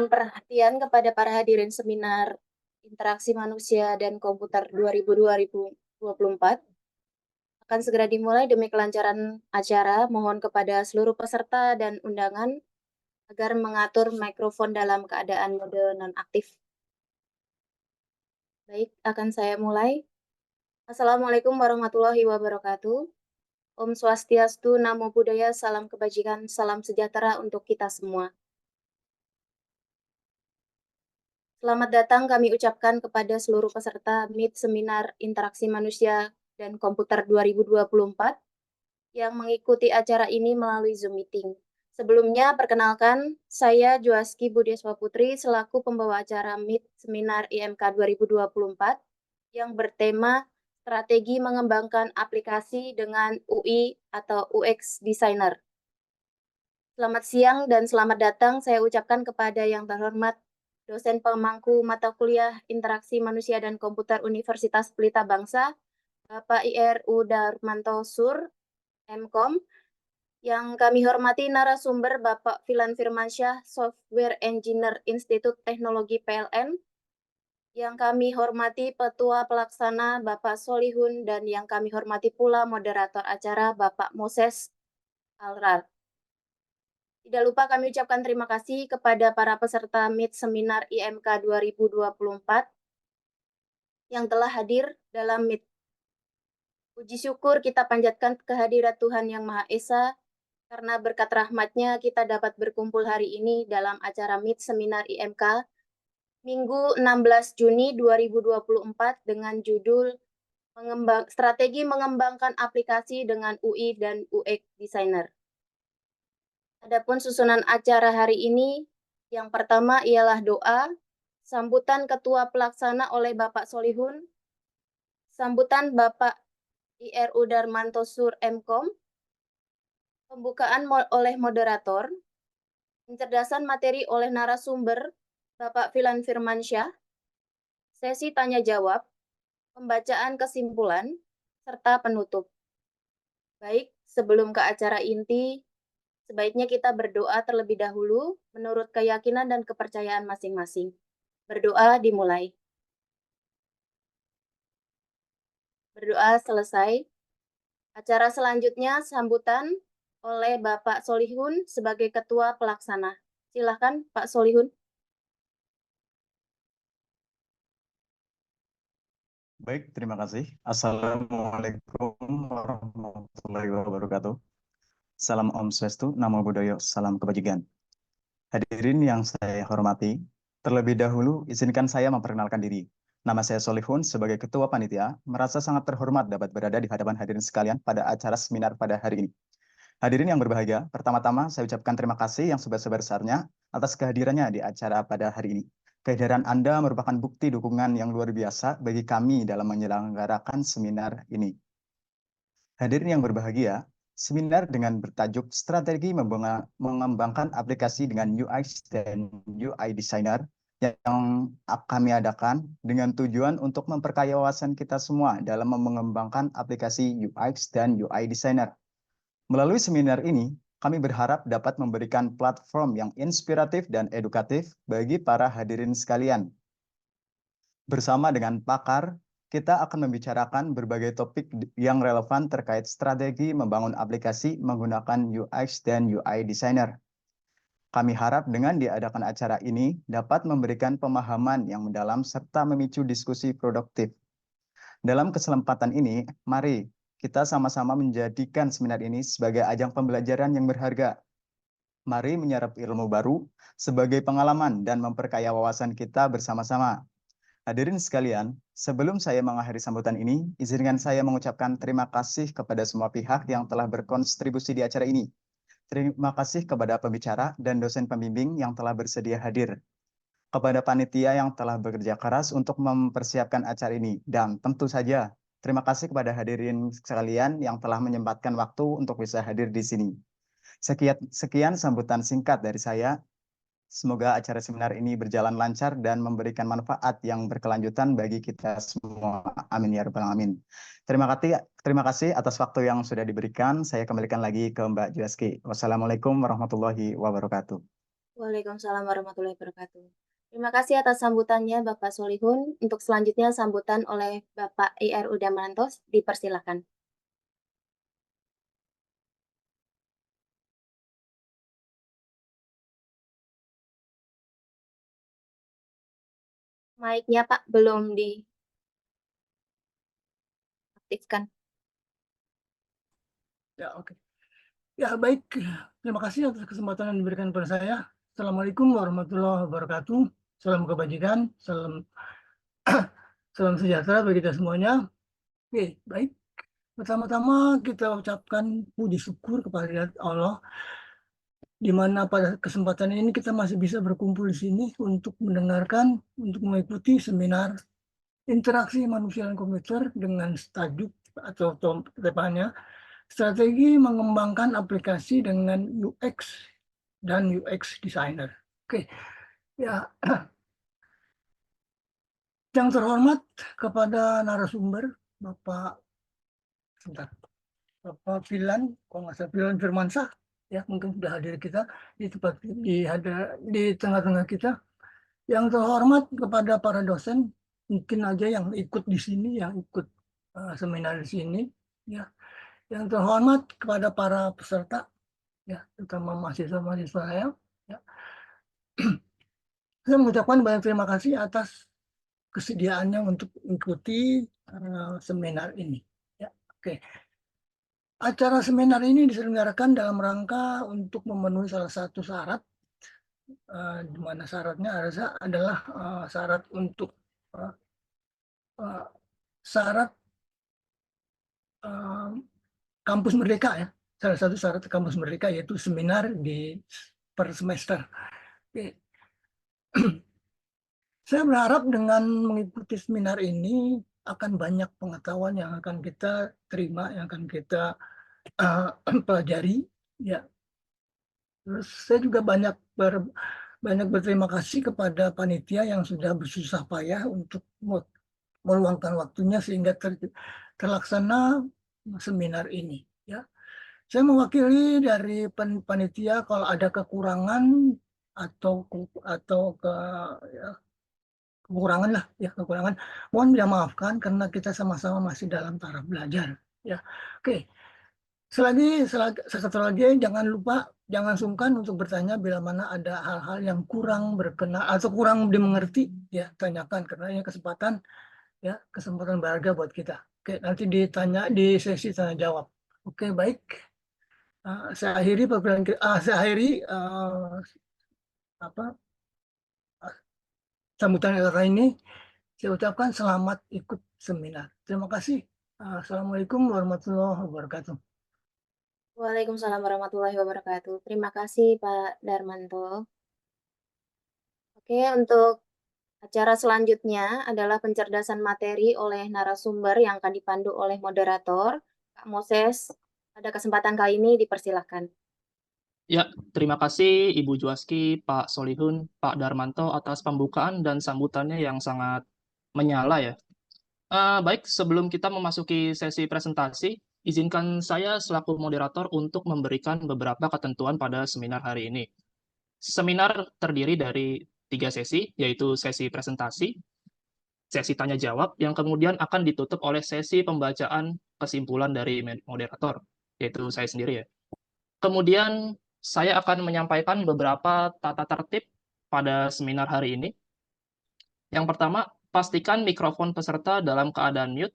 Perhatian kepada para hadirin seminar Interaksi Manusia dan Komputer 2024 akan segera dimulai demi kelancaran acara. Mohon kepada seluruh peserta dan undangan agar mengatur mikrofon dalam keadaan mode nonaktif. Baik, akan saya mulai. Assalamualaikum warahmatullahi wabarakatuh. Om Swastiastu, Namo Buddhaya, salam kebajikan, salam sejahtera untuk kita semua. Selamat datang kami ucapkan kepada seluruh peserta Meet Seminar Interaksi Manusia dan Komputer 2024 yang mengikuti acara ini melalui Zoom Meeting. Sebelumnya, perkenalkan, saya Joaski Budiaswa Putri selaku pembawa acara Meet Seminar IMK 2024 yang bertema Strategi Mengembangkan Aplikasi dengan UI atau UX Designer. Selamat siang dan selamat datang saya ucapkan kepada yang terhormat dosen pemangku mata kuliah Interaksi Manusia dan Komputer Universitas Pelita Bangsa, Bapak IRU Darmanto Sur, MKOM, yang kami hormati narasumber Bapak Filan Firmansyah, Software Engineer Institut Teknologi PLN, yang kami hormati Petua Pelaksana Bapak Solihun, dan yang kami hormati pula moderator acara Bapak Moses Alrar. Tidak lupa kami ucapkan terima kasih kepada para peserta Meet Seminar IMK 2024 yang telah hadir dalam Meet. Puji syukur kita panjatkan kehadirat Tuhan Yang Maha Esa, karena berkat rahmat-Nya kita dapat berkumpul hari ini dalam acara Meet Seminar IMK Minggu 16 Juni 2024 dengan judul Strategi Mengembangkan Aplikasi dengan UI dan UX Designer. Adapun susunan acara hari ini, yang pertama ialah doa, sambutan Ketua Pelaksana oleh Bapak Solihun, sambutan Bapak IRU Darmanto Sur MKOM, pembukaan oleh moderator, pencerdasan materi oleh narasumber Bapak Filan Firmansyah, sesi tanya jawab, pembacaan kesimpulan, serta penutup. Baik, sebelum ke acara inti, sebaiknya kita berdoa terlebih dahulu menurut keyakinan dan kepercayaan masing-masing. Berdoa dimulai. Berdoa selesai. Acara selanjutnya sambutan oleh Bapak Solihun sebagai Ketua Pelaksana. Silakan Pak Solihun. Baik, terima kasih. Assalamualaikum warahmatullahi wabarakatuh. Salam Om Swastiastu, Namo Buddhaya, salam kebajikan. Hadirin yang saya hormati, terlebih dahulu izinkan saya memperkenalkan diri. Nama saya Solihun sebagai Ketua Panitia, merasa sangat terhormat dapat berada di hadapan hadirin sekalian pada acara seminar pada hari ini. Hadirin yang berbahagia, pertama-tama saya ucapkan terima kasih yang sebesar-besarnya atas kehadirannya di acara pada hari ini. Kehadiran Anda merupakan bukti dukungan yang luar biasa bagi kami dalam menyelenggarakan seminar ini. Hadirin yang berbahagia, seminar dengan bertajuk Strategi Mengembangkan Aplikasi dengan UX dan UI Designer yang kami adakan dengan tujuan untuk memperkaya wawasan kita semua dalam mengembangkan aplikasi UX dan UI Designer. Melalui seminar ini, kami berharap dapat memberikan platform yang inspiratif dan edukatif bagi para hadirin sekalian. Bersama dengan pakar, kita akan membicarakan berbagai topik yang relevan terkait strategi membangun aplikasi menggunakan UX dan UI Designer. Kami harap dengan diadakan acara ini dapat memberikan pemahaman yang mendalam serta memicu diskusi produktif. Dalam kesempatan ini, mari kita sama-sama menjadikan seminar ini sebagai ajang pembelajaran yang berharga. Mari menyerap ilmu baru sebagai pengalaman dan memperkaya wawasan kita bersama-sama. Hadirin sekalian, sebelum saya mengakhiri sambutan ini, izinkan saya mengucapkan terima kasih kepada semua pihak yang telah berkontribusi di acara ini. Terima kasih kepada pembicara dan dosen pembimbing yang telah bersedia hadir. Kepada panitia yang telah bekerja keras untuk mempersiapkan acara ini. Dan tentu saja, terima kasih kepada hadirin sekalian yang telah menyempatkan waktu untuk bisa hadir di sini. Sekian sambutan singkat dari saya. Semoga acara seminar ini berjalan lancar dan memberikan manfaat yang berkelanjutan bagi kita semua. Amin ya rabbal alamin. Terima kasih atas waktu yang sudah diberikan. Saya kembalikan lagi ke Mbak Joaski. Wassalamualaikum warahmatullahi wabarakatuh. Waalaikumsalam warahmatullahi wabarakatuh. Terima kasih atas sambutannya Bapak Solihun. Untuk selanjutnya sambutan oleh Bapak IR Udamantos, dipersilakan. Mic-nya Pak belum diaktifkan. Ya, oke. Ya, baik. Terima kasih atas kesempatan yang diberikan kepada saya. Assalamualaikum warahmatullahi wabarakatuh. Salam kebajikan, salam sejahtera bagi kita semuanya. Oke, baik. Pertama-tama kita ucapkan puji syukur kepada Allah, di mana pada kesempatan ini kita masih bisa berkumpul di sini untuk mendengarkan, untuk mengikuti seminar interaksi manusia dan komputer dengan tajuk atau temanya strategi mengembangkan aplikasi dengan UX dan UX designer. Oke, ya, yang terhormat kepada narasumber Bapak, sebentar, Bapak Filan, kalau nggak salah Filan Firmansyah, ya mungkin sudah hadir kita di tengah-tengah kita. Yang terhormat kepada para dosen, mungkin aja yang ikut di sini, yang ikut seminar di sini, ya. Yang terhormat kepada para peserta, ya, terutama mahasiswa-mahasiswa saya, ya. Saya mengucapkan banyak terima kasih atas kesediaannya untuk mengikuti seminar ini. Ya, oke. Acara seminar ini diselenggarakan dalam rangka untuk memenuhi salah satu syarat, di mana syaratnya adalah syarat untuk syarat kampus merdeka, ya. Salah satu syarat kampus merdeka yaitu seminar per semester. Oke. Saya berharap dengan mengikuti seminar ini akan banyak pengetahuan yang akan kita terima, yang akan kita pelajari, ya. Terus saya juga banyak berterima kasih kepada panitia yang sudah bersusah payah untuk meluangkan waktunya sehingga terlaksana seminar ini, ya. Saya mewakili dari panitia, kalau ada kekurangan atau ya, kekurangan lah, ya, kekurangan, mohon dimaafkan karena kita sama-sama masih dalam taraf belajar, ya. Oke. Satu lagi, jangan sungkan untuk bertanya bila mana ada hal-hal yang kurang berkenan atau kurang dimengerti, ya, tanyakan karena ini kesempatan, ya, kesempatan berharga buat kita. Oke, nanti ditanya di sesi tanya jawab. Oke, baik. Saya akhiri sambutan kata ini. Saya ucapkan selamat ikut seminar. Terima kasih. Assalamualaikum warahmatullahi wabarakatuh. Waalaikumsalam warahmatullahi wabarakatuh. Terima kasih Pak Darmanto. Oke, untuk acara selanjutnya adalah pencerdasan materi oleh narasumber yang akan dipandu oleh moderator, Kak Moses. Pada kesempatan kali ini dipersilakan. Ya, terima kasih Ibu Juaski, Pak Solihun, Pak Darmanto atas pembukaan dan sambutannya yang sangat menyala, ya. Baik, sebelum kita memasuki sesi presentasi, izinkan saya selaku moderator untuk memberikan beberapa ketentuan pada seminar hari ini. Seminar terdiri dari 3 sesi, yaitu sesi presentasi, sesi tanya jawab, yang kemudian akan ditutup oleh sesi pembacaan kesimpulan dari moderator, yaitu saya sendiri, ya. Kemudian saya akan menyampaikan beberapa tata tertib pada seminar hari ini. Yang pertama, pastikan mikrofon peserta dalam keadaan mute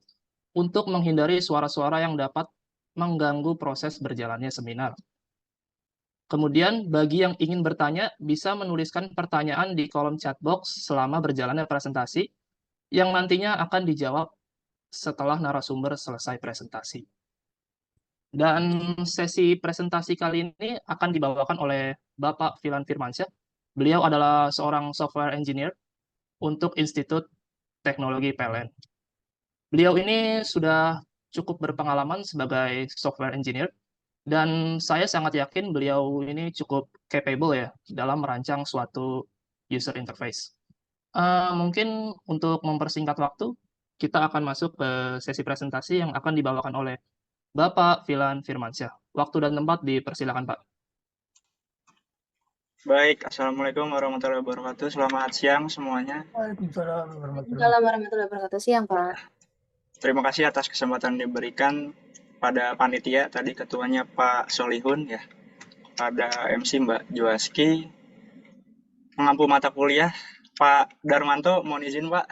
untuk menghindari suara-suara yang dapat mengganggu proses berjalannya seminar. Kemudian, bagi yang ingin bertanya, bisa menuliskan pertanyaan di kolom chat box selama berjalannya presentasi, yang nantinya akan dijawab setelah narasumber selesai presentasi. Dan sesi presentasi kali ini akan dibawakan oleh Bapak Filan Firmansyah. Beliau adalah seorang software engineer untuk Institut Teknologi PLN. Beliau ini sudah cukup berpengalaman sebagai software engineer, dan saya sangat yakin beliau ini cukup capable, ya, dalam merancang suatu user interface. Mungkin untuk mempersingkat waktu, kita akan masuk ke sesi presentasi yang akan dibawakan oleh Bapak Filan Firmansyah. Waktu dan tempat dipersilakan, Pak. Baik, Assalamualaikum warahmatullahi wabarakatuh. Selamat siang semuanya. Waalaikumsalam warahmatullahi Waalaikumsalam warahmatullahi wabarakatuh. Siang, Pak. Terima kasih atas kesempatan diberikan pada panitia, tadi ketuanya Pak Solihun ya, pada MC Mbak Juaski, pengampu mata kuliah Pak Darmanto, mohon izin Pak.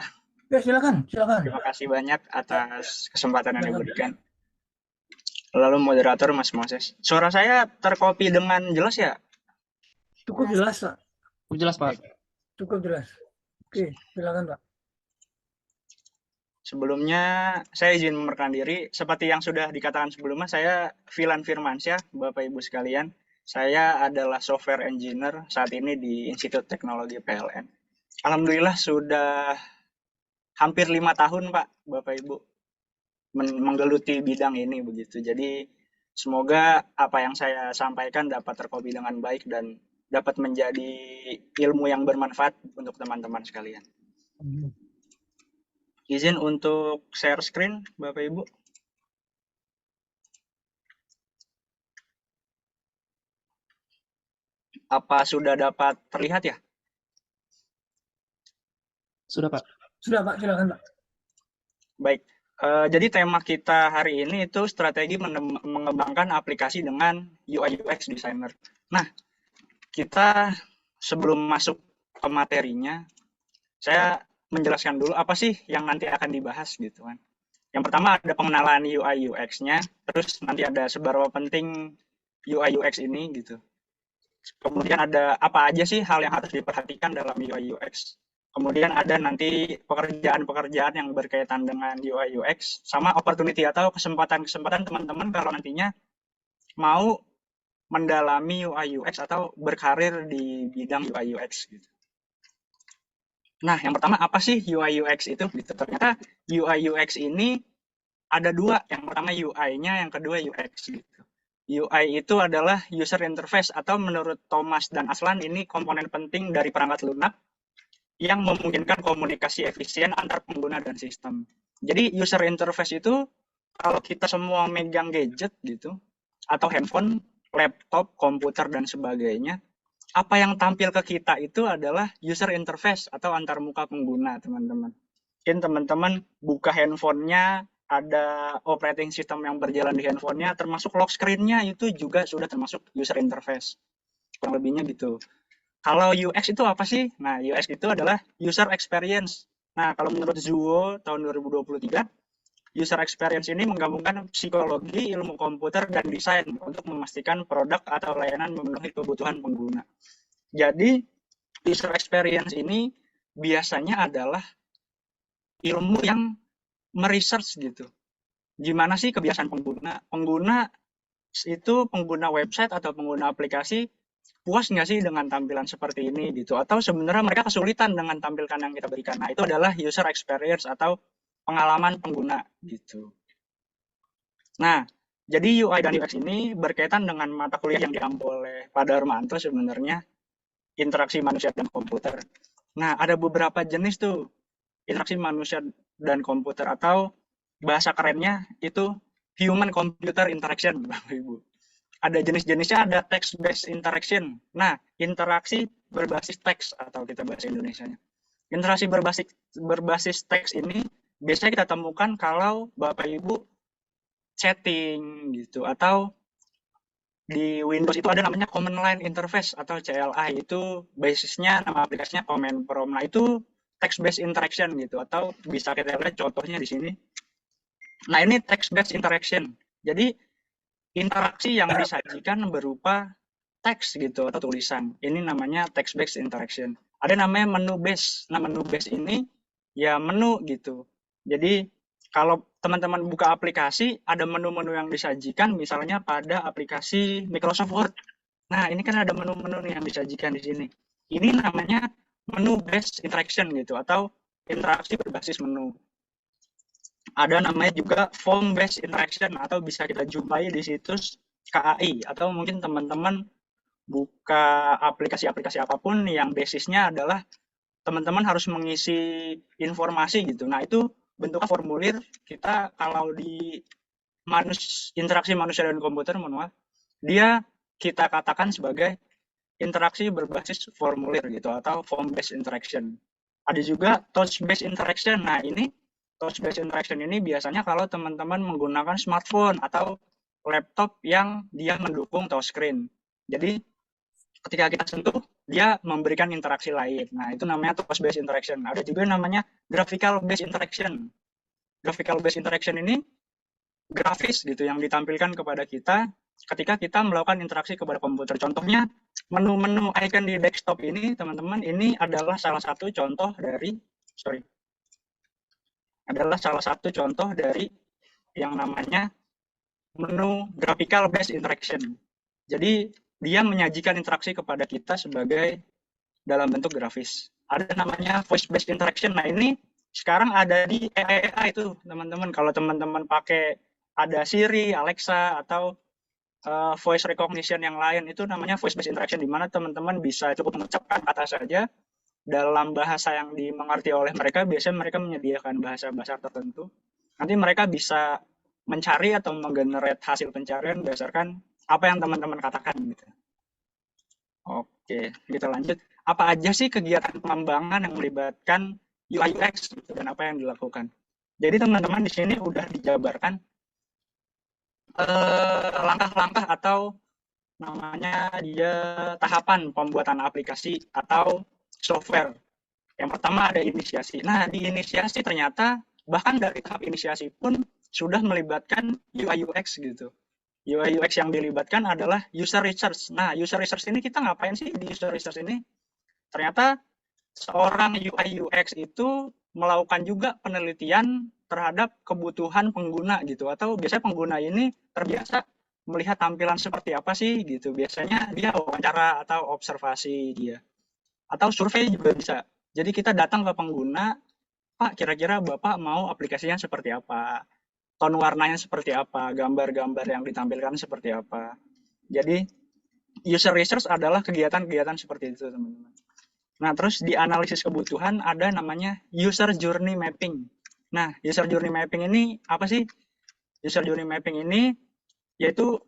Ya, silakan. Terima kasih banyak atas kesempatan yang Silakan. diberikan. Lalu moderator Mas Moses. Suara saya terkopi dengan jelas ya? Cukup jelas, Pak. Jelas, Pak. Cukup jelas. Oke, silakan, Pak. Sebelumnya saya izin memperkenalkan diri, seperti yang sudah dikatakan sebelumnya, saya Filan Firmansyah, Bapak Ibu sekalian. Saya adalah software engineer saat ini di Institut Teknologi PLN. Alhamdulillah sudah hampir 5 tahun Pak, Bapak Ibu, menggeluti bidang ini begitu. Jadi semoga apa yang saya sampaikan dapat terkopi dengan baik dan dapat menjadi ilmu yang bermanfaat untuk teman-teman sekalian. Izin untuk share screen, Bapak Ibu. Apa sudah dapat terlihat ya? Sudah, Pak. Sudah, Pak. Silakan, Pak. Baik. Jadi tema kita hari ini itu strategi mengembangkan aplikasi dengan UI UX designer. Nah, kita sebelum masuk ke materinya, saya menjelaskan dulu apa sih yang nanti akan dibahas gitu kan. Yang pertama ada pengenalan UI UX-nya, terus nanti ada seberapa penting UI UX ini gitu. Kemudian ada apa aja sih hal yang harus diperhatikan dalam UI UX. Kemudian ada nanti pekerjaan-pekerjaan yang berkaitan dengan UI UX, sama opportunity atau kesempatan-kesempatan teman-teman kalau nantinya mau mendalami UI UX atau berkarir di bidang UI UX gitu. Nah, yang pertama apa sih UI UX itu? Gitu. Ternyata UI UX ini ada dua. Yang pertama UI-nya, yang kedua UX gitu. UI itu adalah user interface atau menurut Thomas dan Aslan ini komponen penting dari perangkat lunak yang memungkinkan komunikasi efisien antar pengguna dan sistem. Jadi user interface itu kalau kita semua megang gadget gitu atau handphone, laptop, komputer dan sebagainya, apa yang tampil ke kita itu adalah user interface atau antar muka pengguna, teman-teman. Mungkin teman-teman buka handphonenya, ada operating system yang berjalan di handphonenya, termasuk lock screen-nya itu juga sudah termasuk user interface. Kurang lebihnya gitu. Kalau UX itu apa sih? Nah, UX itu adalah user experience. Nah, kalau menurut Zuo tahun 2023, user experience ini menggabungkan psikologi, ilmu komputer, dan desain untuk memastikan produk atau layanan memenuhi kebutuhan pengguna. Jadi, user experience ini biasanya adalah ilmu yang meresearch gitu. Gimana sih kebiasaan pengguna? Pengguna itu pengguna website atau pengguna aplikasi puas nggak sih dengan tampilan seperti ini gitu, atau sebenarnya mereka kesulitan dengan tampilan yang kita berikan. Nah, itu adalah user experience atau pengalaman pengguna gitu. Nah, jadi UI dan UX ini berkaitan dengan mata kuliah yang diambil oleh Pak Darmanto sebenarnya, interaksi manusia dan komputer. Nah, ada beberapa jenis tuh interaksi manusia dan komputer, atau bahasa kerennya itu human computer interaction, Bapak Ibu. Ada jenis-jenisnya, ada text-based interaction. Nah, interaksi berbasis teks atau kita bahasa Indonesianya. Interaksi berbasis teks ini biasanya kita temukan kalau Bapak Ibu chatting gitu, atau di Windows itu ada namanya Command Line Interface atau CLI, itu basisnya nama aplikasinya Command Prompt. Nah, itu text-based interaction gitu, atau bisa kita lihat contohnya di sini. Nah, ini text-based interaction. Jadi interaksi yang disajikan berupa teks gitu atau tulisan. Ini namanya text-based interaction. Ada namanya menu based. Nah, menu based ini ya menu gitu. Jadi kalau teman-teman buka aplikasi, ada menu-menu yang disajikan, misalnya pada aplikasi Microsoft Word. Nah, ini kan ada menu-menu yang disajikan di sini. Ini namanya menu based interaction gitu, atau interaksi berbasis menu. Ada namanya juga form based interaction, atau bisa kita jumpai di situs KAI, atau mungkin teman-teman buka aplikasi-aplikasi apapun yang basisnya adalah teman-teman harus mengisi informasi gitu. Nah, itu bentuknya formulir. Kita kalau di interaksi manusia dan komputer, dia kita katakan sebagai interaksi berbasis formulir gitu atau form-based interaction. Ada juga touch-based interaction. Nah, ini touch-based interaction ini biasanya kalau teman-teman menggunakan smartphone atau laptop yang dia mendukung touchscreen. Jadi, ketika kita sentuh, dia memberikan interaksi lain. Nah, itu namanya touch-based interaction. Ada juga namanya graphical-based interaction. Graphical-based interaction ini grafis gitu yang ditampilkan kepada kita ketika kita melakukan interaksi kepada komputer. Contohnya, menu-menu icon di desktop ini, teman-teman, ini adalah salah satu contoh dari yang namanya menu graphical based interaction. Jadi dia menyajikan interaksi kepada kita sebagai dalam bentuk grafis. Ada namanya voice based interaction. Nah, ini sekarang ada di AI itu, teman-teman. Kalau teman-teman pakai ada Siri, Alexa, atau voice recognition yang lain, itu namanya voice based interaction, di mana teman-teman bisa cukup mengucapkan kata saja dalam bahasa yang dimengerti oleh mereka. Biasanya mereka menyediakan bahasa-bahasa tertentu. Nanti mereka bisa mencari atau menggenerate hasil pencarian berdasarkan apa yang teman-teman katakan gitu. Oke, kita lanjut. Apa aja sih kegiatan pengembangan yang melibatkan UI UX gitu, dan apa yang dilakukan? Jadi teman-teman di sini udah dijabarkan langkah-langkah atau namanya dia tahapan pembuatan aplikasi atau software. Yang pertama ada inisiasi. Nah, di inisiasi ternyata bahkan dari tahap inisiasi pun sudah melibatkan UI UX gitu. UI UX yang dilibatkan adalah user research. Nah, user research ini kita ngapain sih di user research ini? Ternyata seorang UI UX itu melakukan juga penelitian terhadap kebutuhan pengguna gitu, atau biasanya pengguna ini terbiasa melihat tampilan seperti apa sih gitu. Biasanya dia wawancara atau observasi dia, atau survei juga bisa. Jadi kita datang ke pengguna, Pak, kira-kira Bapak mau aplikasinya seperti apa? Tone warnanya seperti apa? Gambar-gambar yang ditampilkan seperti apa? Jadi user research adalah kegiatan-kegiatan seperti itu, teman-teman. Nah, terus di analisis kebutuhan ada namanya user journey mapping. Nah, user journey mapping ini apa sih? User journey mapping ini yaitu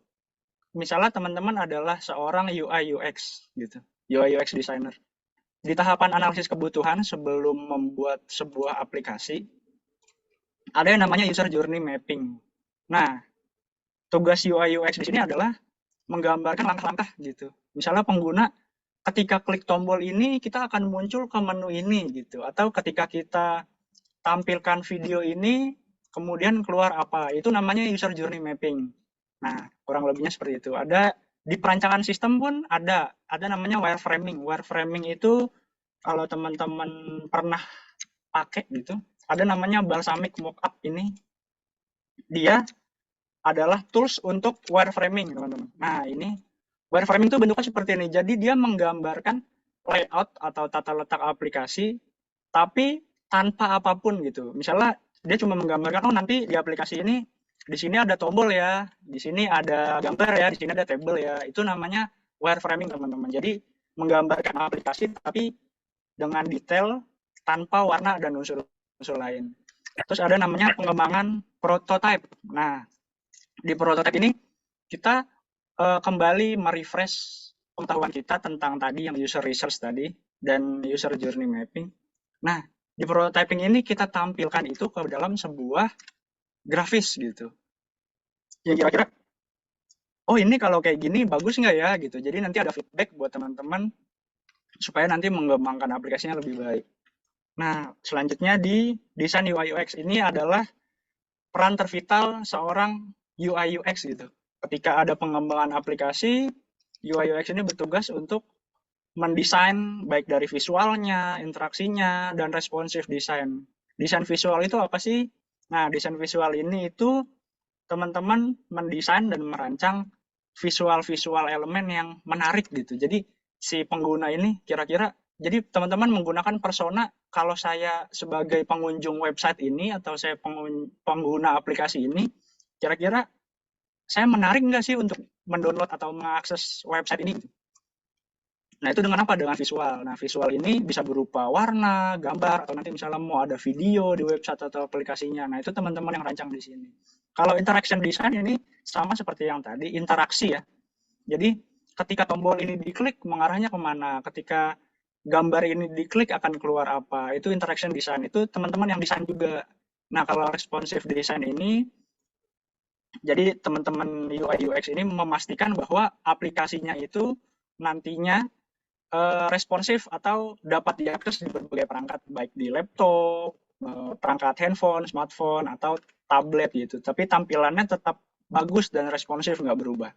misalnya teman-teman adalah seorang UI UX gitu, UI UX designer. Di tahapan analisis kebutuhan sebelum membuat sebuah aplikasi, ada yang namanya user journey mapping. Nah, tugas UI UX di sini adalah menggambarkan langkah-langkah gitu. Misalnya pengguna ketika klik tombol ini kita akan muncul ke menu ini gitu, atau ketika kita tampilkan video ini kemudian keluar apa, itu namanya user journey mapping. Nah, kurang lebihnya seperti itu. Ada di perancangan sistem pun ada namanya wireframing. Wireframing itu kalau teman-teman pernah pakai gitu, ada namanya balsamic mockup. Ini dia adalah tools untuk wireframing, teman-teman. Nah, ini wireframing itu bentuknya seperti ini. Jadi dia menggambarkan layout atau tata letak aplikasi tapi tanpa apapun gitu. Misalnya dia cuma menggambarkan, oh nanti di aplikasi ini di sini ada tombol ya, di sini ada gambar ya, di sini ada table ya. Itu namanya wireframing, teman-teman. Jadi menggambarkan aplikasi tapi dengan detail tanpa warna dan unsur-unsur lain. Terus ada namanya pengembangan prototype. Nah, di prototype ini kita kembali merefresh pengetahuan kita tentang tadi yang user research tadi dan user journey mapping. Nah, di prototyping ini kita tampilkan itu ke dalam sebuah grafis gitu. Yang kira-kira, oh ini kalau kayak gini bagus nggak ya gitu. Jadi nanti ada feedback buat teman-teman supaya nanti mengembangkan aplikasinya lebih baik. Nah, selanjutnya di desain UI UX ini adalah peran tervital seorang UI UX gitu. Ketika ada pengembangan aplikasi, UI UX ini bertugas untuk mendesain baik dari visualnya, interaksinya, dan responsive design. Desain visual itu apa sih? Nah, desain visual ini itu teman-teman mendesain dan merancang visual-visual elemen yang menarik gitu. Jadi si pengguna ini kira-kira, jadi teman-teman menggunakan persona, kalau saya sebagai pengunjung website ini atau saya pengguna aplikasi ini, kira-kira saya menarik nggak sih untuk mendownload atau mengakses website ini? Nah, itu dengan apa? Dengan visual. Nah, visual ini bisa berupa warna, gambar, atau nanti misalnya mau ada video di website atau aplikasinya. Nah, itu teman-teman yang rancang di sini. Kalau interaction design ini sama seperti yang tadi, interaksi ya. Jadi, ketika tombol ini diklik mengarahnya kemana, ketika gambar ini diklik akan keluar apa. Itu interaction design, itu teman-teman yang desain juga. Nah, kalau responsive design ini, jadi teman-teman UI UX ini memastikan bahwa aplikasinya itu nantinya responsif atau dapat diakses di berbagai perangkat, baik di laptop, perangkat handphone, smartphone, atau tablet gitu. Tapi tampilannya tetap bagus dan responsif, nggak berubah.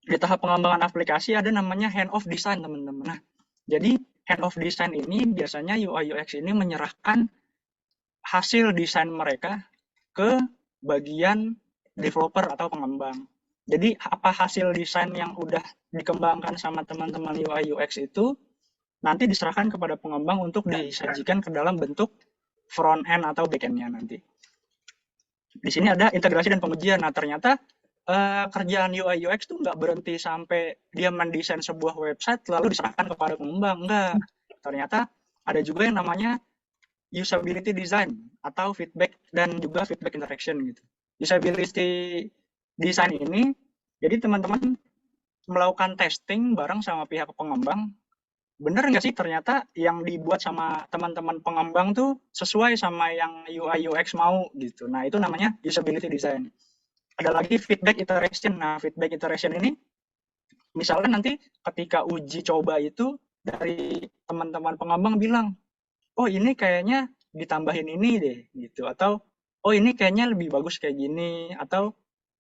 Di tahap pengembangan aplikasi ada namanya hand-off design, teman-teman. Nah, jadi hand-off design ini biasanya UI UX ini menyerahkan hasil desain mereka ke bagian developer atau pengembang. Jadi apa hasil desain yang udah dikembangkan sama teman-teman UI UX itu nanti diserahkan kepada pengembang untuk disajikan ke dalam bentuk front end atau back end-nya nanti. Di sini ada integrasi dan pengujian. Nah, ternyata kerjaan UI UX tuh nggak berhenti sampai dia mendesain sebuah website lalu diserahkan kepada pengembang. Enggak. Ternyata ada juga yang namanya usability design atau feedback dan juga feedback interaction gitu. Usability design ini, jadi teman-teman melakukan testing bareng sama pihak pengembang. Bener nggak sih ternyata yang dibuat sama teman-teman pengembang tuh sesuai sama yang UI UX mau gitu. Nah, itu namanya usability design. Ada lagi feedback iteration. Nah, feedback iteration ini misalnya nanti ketika uji coba itu dari teman-teman pengembang bilang, oh ini kayaknya ditambahin ini deh gitu, atau oh ini kayaknya lebih bagus kayak gini, atau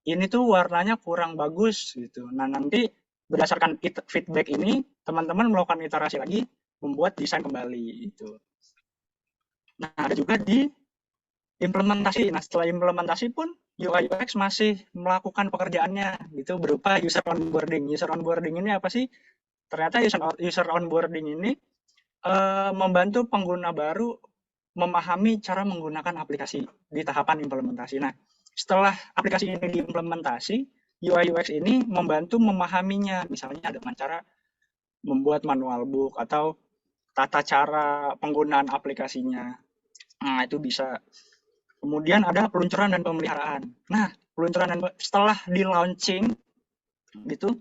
ini tuh warnanya kurang bagus gitu. Nah, nanti berdasarkan feedback ini teman-teman melakukan iterasi lagi, membuat desain kembali itu. Nah, ada juga di implementasi. Nah, setelah implementasi pun UI UX masih melakukan pekerjaannya gitu berupa user onboarding. User onboarding ini apa sih? Ternyata user onboarding ini membantu pengguna baru memahami cara menggunakan aplikasi di tahapan implementasi. Nah, setelah aplikasi ini diimplementasi, UI UX ini membantu memahaminya, misalnya dengan cara membuat manual book atau tata cara penggunaan aplikasinya. Nah, itu bisa. Kemudian ada peluncuran dan pemeliharaan. Nah, peluncuran dan setelah di launching gitu,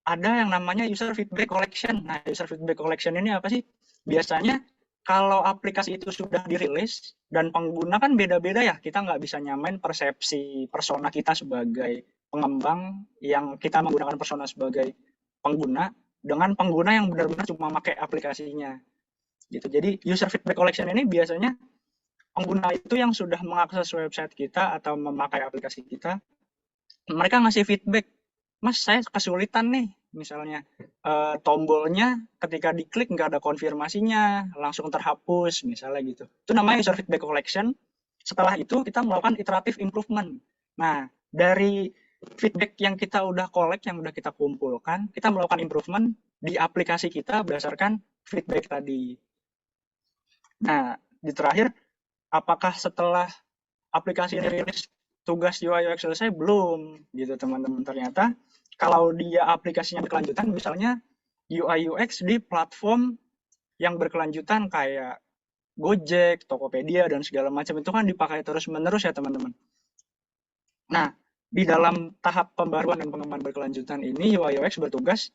ada yang namanya user feedback collection. Nah, user feedback collection ini apa sih? Biasanya kalau aplikasi itu sudah dirilis dan pengguna kan beda-beda ya, kita nggak bisa nyamain persepsi persona kita sebagai pengembang yang kita menggunakan persona sebagai pengguna dengan pengguna yang benar-benar cuma pakai aplikasinya. Gitu. Jadi user feedback collection ini biasanya pengguna itu yang sudah mengakses website kita atau memakai aplikasi kita, mereka ngasih feedback, Mas saya kesulitan nih, misalnya tombolnya ketika diklik nggak ada konfirmasinya, langsung terhapus misalnya gitu. Itu namanya user feedback collection. Setelah itu kita melakukan iterative improvement. Nah, dari feedback yang kita udah collect, yang udah kita kumpulkan, kita melakukan improvement di aplikasi kita berdasarkan feedback tadi. Nah, di terakhir, apakah setelah aplikasi ini rilis tugas UI UX selesai? Belum, gitu teman-teman. Ternyata kalau dia aplikasinya berkelanjutan, misalnya UI UX di platform yang berkelanjutan kayak Gojek, Tokopedia, dan segala macam itu kan dipakai terus-menerus ya teman-teman. Nah, di dalam tahap pembaruan dan pengembangan berkelanjutan ini UI UX bertugas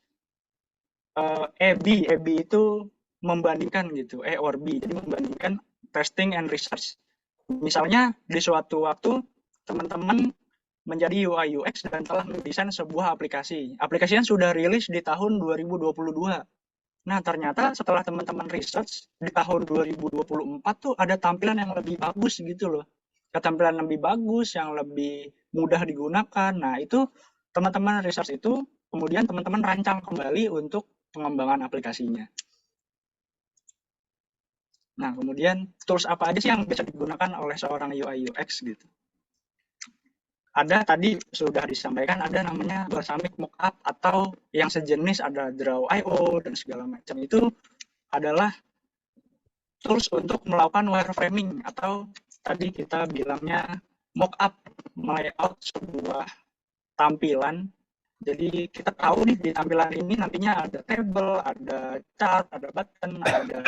A/B itu membandingkan gitu, A or B, jadi membandingkan testing and research. Misalnya di suatu waktu teman-teman menjadi UI UX dan telah mendesain sebuah aplikasi. Aplikasinya sudah rilis di tahun 2022. Nah, ternyata setelah teman-teman research di tahun 2024 tuh ada tampilan yang lebih bagus gitu loh. Tampilan lebih bagus, yang lebih mudah digunakan. Nah, itu teman-teman research itu kemudian teman-teman rancang kembali untuk pengembangan aplikasinya. Nah, kemudian tools apa aja sih yang bisa digunakan oleh seorang UI UX gitu. Ada tadi sudah disampaikan, ada namanya Balsamiq Mockup atau yang sejenis, ada Draw.io dan segala macam. Itu adalah tools untuk melakukan wireframing atau tadi kita bilangnya mockup, layout sebuah tampilan. Jadi kita tahu nih di tampilan ini nantinya ada table, ada chart, ada button, ada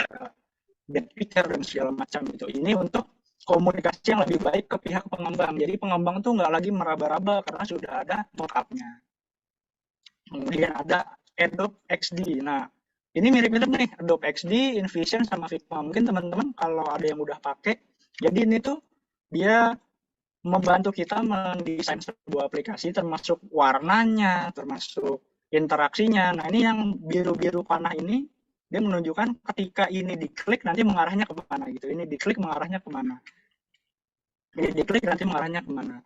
back picture dan segala macam itu. Ini untuk komunikasi yang lebih baik ke pihak pengembang. Jadi pengembang tuh nggak lagi meraba-raba karena sudah ada mock-up-nya. Kemudian ada Adobe XD. Nah, ini mirip-mirip nih, Adobe XD, InVision, sama Figma. Mungkin teman-teman kalau ada yang udah pakai, jadi ini tuh dia membantu kita mendesain sebuah aplikasi, termasuk warnanya, termasuk interaksinya. Nah, ini yang biru-biru panah ini, dia menunjukkan ketika ini diklik nanti mengarahnya kemana gitu. Ini diklik mengarahnya kemana. Ini diklik nanti mengarahnya kemana.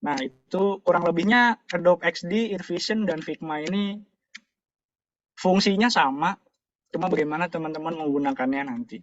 Nah, itu kurang lebihnya Adobe XD, InVision, dan Figma ini fungsinya sama, cuma bagaimana teman-teman menggunakannya nanti.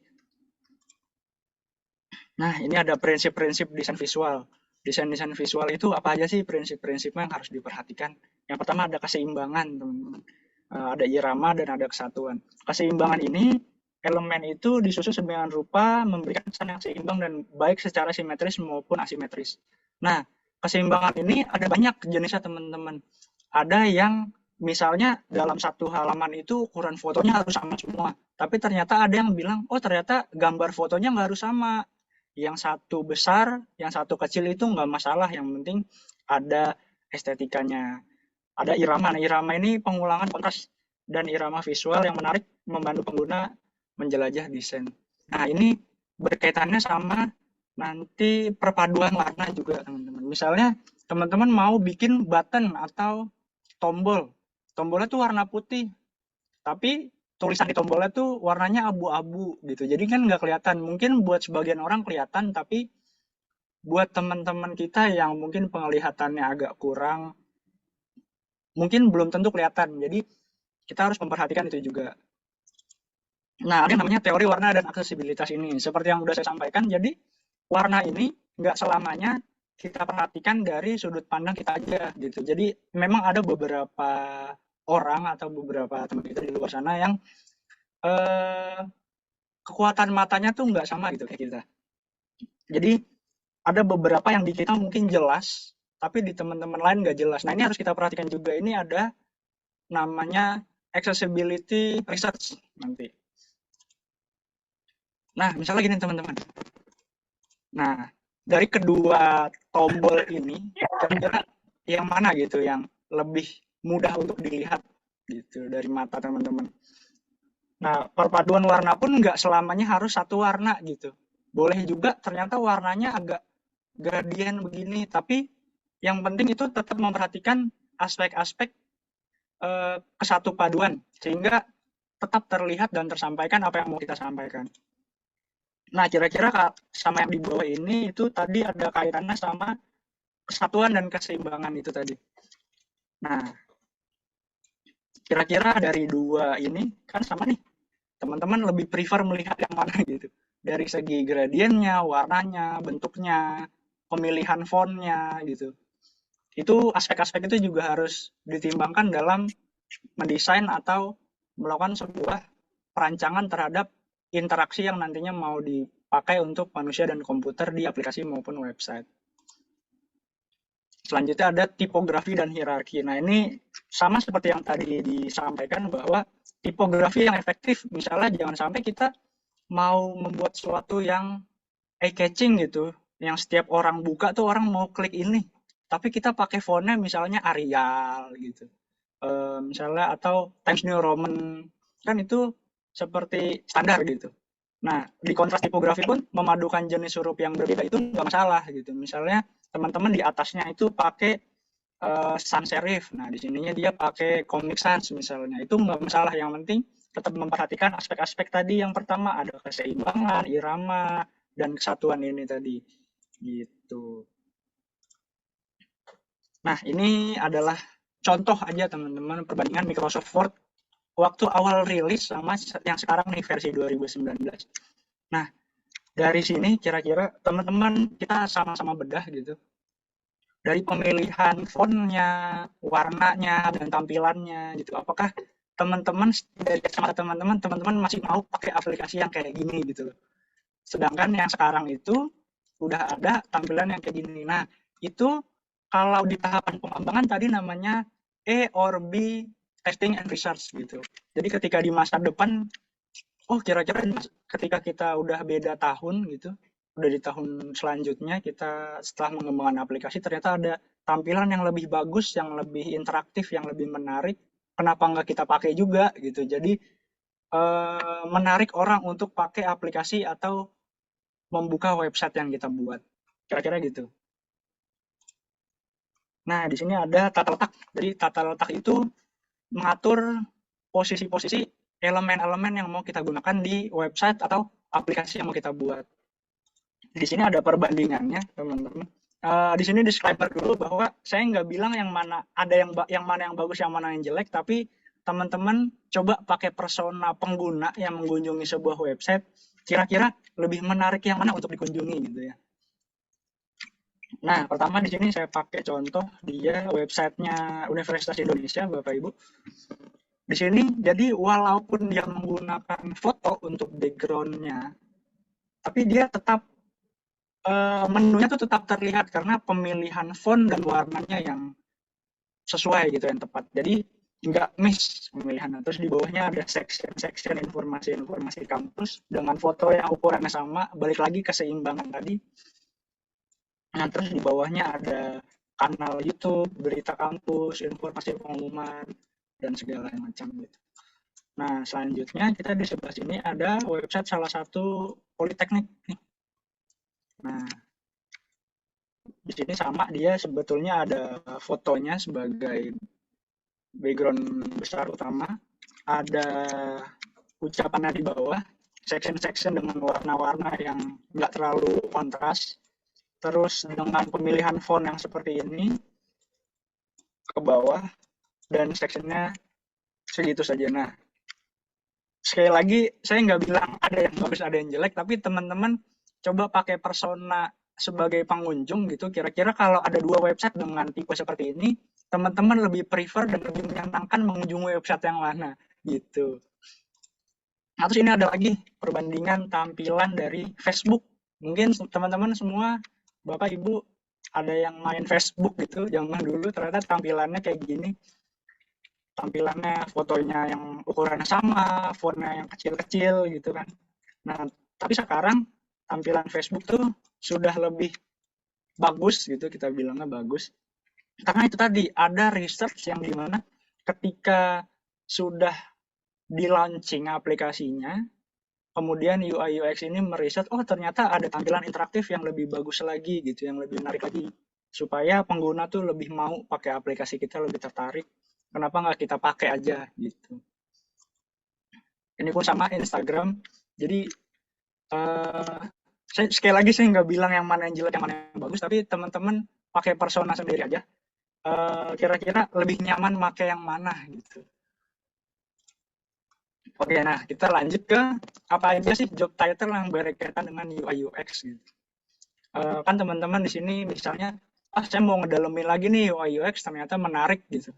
Nah, ini ada prinsip-prinsip desain visual. Desain-desain visual itu apa aja sih prinsip-prinsipnya yang harus diperhatikan? Yang pertama ada keseimbangan, teman-teman. Ada irama dan ada kesatuan. Keseimbangan ini, elemen itu disusun sedemikian rupa memberikan kesan yang seimbang dan baik secara simetris maupun asimetris. Nah, keseimbangan ini ada banyak jenisnya, teman-teman. Ada yang misalnya dalam satu halaman itu ukuran fotonya harus sama semua. Tapi ternyata ada yang bilang, oh ternyata gambar fotonya nggak harus sama. Yang satu besar, yang satu kecil itu nggak masalah. Yang penting ada estetikanya. Ada irama. Nah, irama ini pengulangan kontras dan irama visual yang menarik membantu pengguna menjelajah desain. Nah, ini berkaitannya sama nanti perpaduan warna juga, teman-teman. Misalnya, teman-teman mau bikin button atau tombol. Tombolnya tuh warna putih, tapi tulisan di tombolnya tuh warnanya abu-abu gitu. Jadi kan nggak kelihatan. Mungkin buat sebagian orang kelihatan, tapi buat teman-teman kita yang mungkin penglihatannya agak kurang, mungkin belum tentu kelihatan. Jadi kita harus memperhatikan itu juga. Nah, ada yang namanya teori warna dan aksesibilitas ini. Seperti yang udah saya sampaikan, jadi warna ini nggak selamanya kita perhatikan dari sudut pandang kita aja gitu. Jadi memang ada beberapa orang atau beberapa teman kita di luar sana yang kekuatan matanya tuh nggak sama gitu kayak kita. Jadi ada beberapa yang di kita mungkin jelas, tapi di teman-teman lain nggak jelas. Nah, ini harus kita perhatikan juga. Ini ada namanya accessibility research nanti. Nah, misalnya gini teman-teman. Nah, dari kedua tombol ini, kira-kira yang mana gitu yang lebih mudah untuk dilihat gitu dari mata teman-teman. Nah, perpaduan warna pun nggak selamanya harus satu warna gitu. Boleh juga ternyata warnanya agak gradien begini, tapi yang penting itu tetap memperhatikan aspek-aspek kesatupaduan, sehingga tetap terlihat dan tersampaikan apa yang mau kita sampaikan. Nah, kira-kira sama yang di bawah ini itu tadi ada kaitannya sama kesatuan dan keseimbangan itu tadi. Nah, kira-kira dari dua ini kan sama nih. Teman-teman lebih prefer melihat yang mana gitu. Dari segi gradiennya, warnanya, bentuknya, pemilihan fontnya gitu. Itu aspek-aspek itu juga harus ditimbangkan dalam mendesain atau melakukan sebuah perancangan terhadap interaksi yang nantinya mau dipakai untuk manusia dan komputer di aplikasi maupun website. Selanjutnya ada tipografi dan hierarki. Nah, ini sama seperti yang tadi disampaikan bahwa tipografi yang efektif, misalnya jangan sampai kita mau membuat sesuatu yang eye-catching gitu, yang setiap orang buka tuh orang mau klik ini, tapi kita pakai fontnya misalnya Arial gitu, misalnya atau Times New Roman, kan itu seperti standar gitu. Nah, di kontras tipografi pun memadukan jenis huruf yang berbeda itu nggak masalah gitu. Misalnya teman-teman di atasnya itu pakai sans serif. Nah, di sininya dia pakai Comic Sans misalnya. Itu nggak masalah. Yang penting tetap memperhatikan aspek-aspek tadi. Yang pertama ada keseimbangan, irama, dan kesatuan ini tadi. Gitu. Nah, ini adalah contoh aja teman-teman perbandingan Microsoft Word waktu awal rilis sama yang sekarang nih versi 2019. Nah, dari sini kira-kira teman-teman kita sama-sama bedah gitu. Dari pemilihan fontnya, warnanya, dan tampilannya gitu. Apakah teman-teman dari kacamata teman-teman masih mau pakai aplikasi yang kayak gini gitu. Sedangkan yang sekarang itu udah ada tampilan yang kayak gini. Nah, itu kalau di tahapan pengembangan tadi namanya A or B testing and research gitu. Jadi ketika di masa depan, oh kira-kira ketika kita udah beda tahun gitu, udah di tahun selanjutnya kita setelah mengembangkan aplikasi ternyata ada tampilan yang lebih bagus, yang lebih interaktif, yang lebih menarik. Kenapa nggak kita pakai juga gitu? Jadi menarik orang untuk pakai aplikasi atau membuka website yang kita buat. Kira-kira gitu. Nah, di sini ada tata letak. Jadi tata letak itu mengatur posisi-posisi elemen-elemen yang mau kita gunakan di website atau aplikasi yang mau kita buat. Di sini ada perbandingannya, teman-teman. Di sini disclaimer dulu bahwa saya nggak bilang yang mana ada yang mana yang bagus, yang mana yang jelek, tapi teman-teman coba pakai persona pengguna yang mengunjungi sebuah website, kira-kira lebih menarik yang mana untuk dikunjungi gitu ya. Nah, pertama di sini saya pakai contoh dia websitenya Universitas Indonesia, Bapak Ibu. Di sini jadi walaupun dia menggunakan foto untuk background-nya, tapi dia tetap menunya tuh tetap terlihat karena pemilihan font dan warnanya yang sesuai gitu, yang tepat. Jadi nggak miss pemilihannya. Terus di bawahnya ada section informasi kampus dengan foto yang ukurannya sama, balik lagi keseimbangan tadi. Nah, terus di bawahnya ada kanal YouTube, berita kampus, informasi pengumuman, dan segala macam gitu. Nah, selanjutnya kita di sebelah sini ada website salah satu politeknik nih. Nah, di sini sama, dia sebetulnya ada fotonya sebagai background besar utama, ada ucapannya di bawah, section-section dengan warna-warna yang nggak terlalu kontras, terus dengan pemilihan font yang seperti ini ke bawah, dan sectionnya segitu saja. Nah, sekali lagi saya nggak bilang ada yang bagus ada yang jelek, tapi teman-teman coba pakai persona sebagai pengunjung gitu, kira-kira kalau ada dua website dengan tipe seperti ini, teman-teman lebih prefer dan lebih menyenangkan mengunjungi website yang mana gitu. Nah, terus ini ada lagi perbandingan tampilan dari Facebook. Mungkin teman-teman semua, Bapak Ibu, ada yang main Facebook gitu, zaman dulu ternyata tampilannya kayak gini. Tampilannya fotonya yang ukurannya sama, fontnya yang kecil-kecil gitu kan. Nah, tapi sekarang tampilan Facebook tuh sudah lebih bagus gitu, kita bilangnya bagus. Karena itu tadi ada research yang dimana ketika sudah di-launching aplikasinya, kemudian UI UX ini meriset, oh ternyata ada tampilan interaktif yang lebih bagus lagi gitu, yang lebih menarik lagi, supaya pengguna tuh lebih mau pakai aplikasi kita, lebih tertarik. Kenapa nggak kita pakai aja gitu. Ini pun sama Instagram. Jadi sekali lagi saya nggak bilang yang mana yang jelek, yang mana yang bagus, tapi teman-teman pakai persona sendiri aja. Kira-kira lebih nyaman pakai yang mana gitu. Oke, nah kita lanjut ke apa aja sih job title yang berkaitan dengan UI UX gitu. Kan teman-teman di sini misalnya, saya mau ngedalemin lagi nih UI UX, ternyata menarik gitu.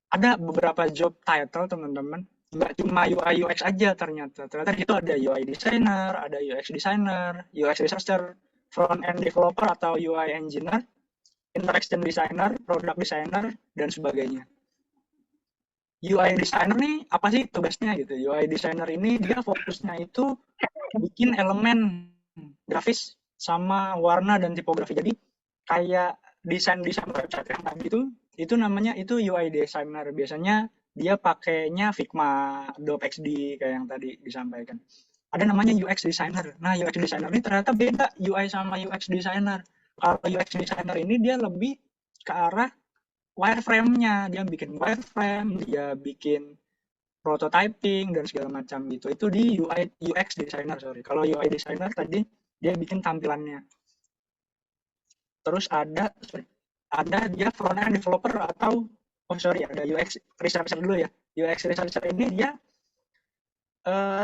Ada beberapa job title teman-teman, nggak cuma UI UX aja ternyata itu ada UI designer, ada UX designer, UX researcher, front end developer atau UI engineer, interaction designer, product designer, dan sebagainya. UI designer nih apa sih tugasnya gitu? UI designer ini dia fokusnya itu bikin elemen grafis sama warna dan tipografi. Jadi kayak desain website yang tadi itu namanya itu UI designer. Biasanya dia pakainya Figma, Adobe XD kayak yang tadi disampaikan. Ada namanya UX designer. Nah, UX designer ini ternyata beda UI sama UX designer. Kalau UX designer ini dia lebih ke arah wireframe-nya, dia bikin wireframe, dia bikin prototyping dan segala macam gitu. Itu di UX designer, sorry. Kalau UI designer tadi dia bikin tampilannya. Terus ada dia front end developer atau ada UX researcher dulu ya. UX researcher ini dia